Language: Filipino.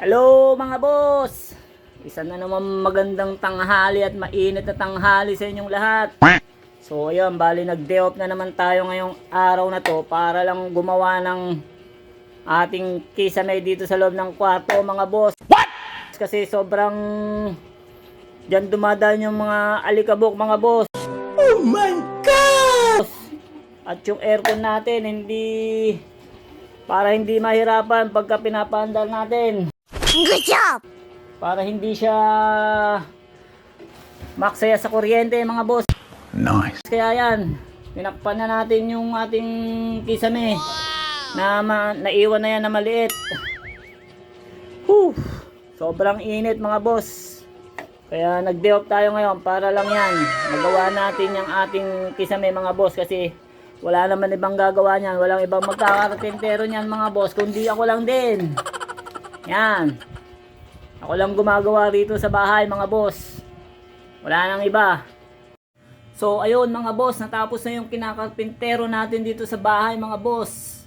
Hello mga boss! Isa na naman magandang tanghali at mainit na tanghali sa inyong lahat. So ayun, bali nag-day off na naman tayo ngayong araw na to para lang gumawa ng ating kisame dito sa loob ng kwarto mga boss. What? Kasi sobrang dyan dumadaan yung mga alikabok mga boss. Oh my God! At yung aircon natin para hindi mahirapan pagka pinapaandar natin. Good job! Para hindi siya maksaya sa kuryente mga boss. Nice. Kaya yan, pinakpan na natin yung ating kisame. Wow. Naiwan na yan na maliit. Whew. Sobrang init mga boss. Kaya nag-day off tayo ngayon para lang yan. Magawa natin yung ating kisame mga boss kasi wala naman ibang gagawa niyan. Walang ibang magkakartentero niyan mga boss kundi ako lang din. Yan. Ako lang gumagawa rito sa bahay mga boss. Wala nang iba. So ayun mga boss, natapos na yung kinakarpintero natin dito sa bahay mga boss.